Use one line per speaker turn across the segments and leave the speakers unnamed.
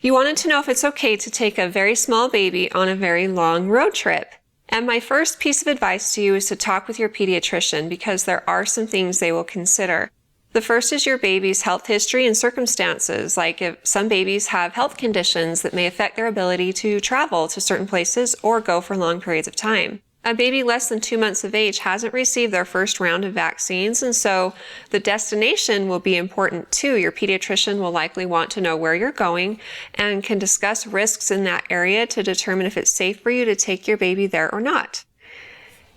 You wanted to know if it's okay to take a very small baby on a very long road trip. And my first piece of advice to you is to talk with your pediatrician because there are some things they will consider. The first is your baby's health history and circumstances, like if some babies have health conditions that may affect their ability to travel to certain places or go for long periods of time. A baby less than 2 months of age hasn't received their first round of vaccines, and so the destination will be important too. Your pediatrician will likely want to know where you're going and can discuss risks in that area to determine if it's safe for you to take your baby there or not.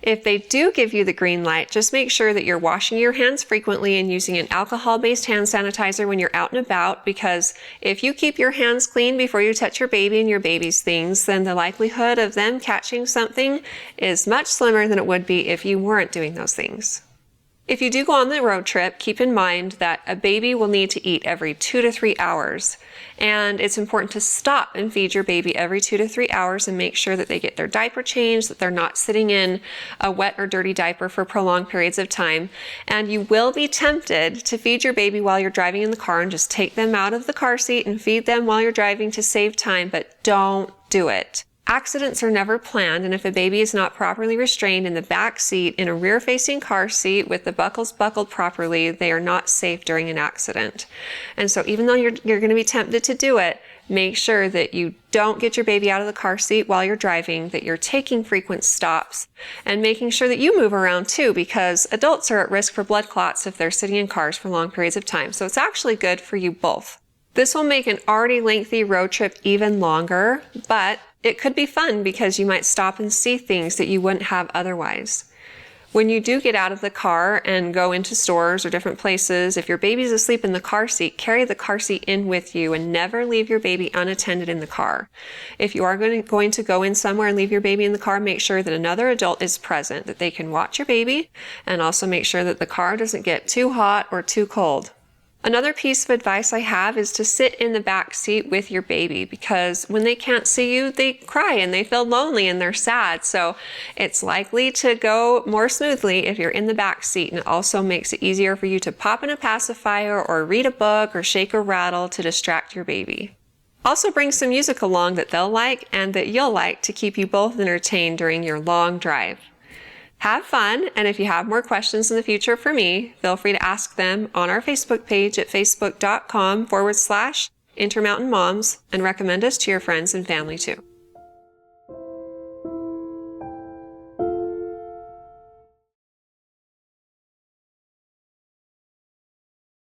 If they do give you the green light, just make sure that you're washing your hands frequently and using an alcohol-based hand sanitizer when you're out and about, because if you keep your hands clean before you touch your baby and your baby's things, then the likelihood of them catching something is much slimmer than it would be if you weren't doing those things. If you do go on the road trip, keep in mind that a baby will need to eat every 2 to 3 hours. And it's important to stop and feed your baby every 2 to 3 hours and make sure that they get their diaper changed, that they're not sitting in a wet or dirty diaper for prolonged periods of time. And you will be tempted to feed your baby while you're driving in the car and just take them out of the car seat and feed them while you're driving to save time, but don't do it. Accidents are never planned, and if a baby is not properly restrained in the back seat in a rear-facing car seat with the buckles buckled properly, they are not safe during an accident. And so even though you're going to be tempted to do it, make sure that you don't get your baby out of the car seat while you're driving, that you're taking frequent stops, and making sure that you move around too, because adults are at risk for blood clots if they're sitting in cars for long periods of time. So it's actually good for you both. This will make an already lengthy road trip even longer, but it could be fun because you might stop and see things that you wouldn't have otherwise. When you do get out of the car and go into stores or different places, if your baby's asleep in the car seat, carry the car seat in with you and never leave your baby unattended in the car. If you are going to go in somewhere and leave your baby in the car, make sure that another adult is present, that they can watch your baby, and also make sure that the car doesn't get too hot or too cold. Another piece of advice I have is to sit in the back seat with your baby, because when they can't see you, they cry and they feel lonely and they're sad. So it's likely to go more smoothly if you're in the back seat, and it also makes it easier for you to pop in a pacifier or read a book or shake or rattle to distract your baby. Also bring some music along that they'll like and that you'll like to keep you both entertained during your long drive. Have fun, and if you have more questions in the future for me, feel free to ask them on our Facebook page at facebook.com/Intermountain Moms, and recommend us to your friends and family too.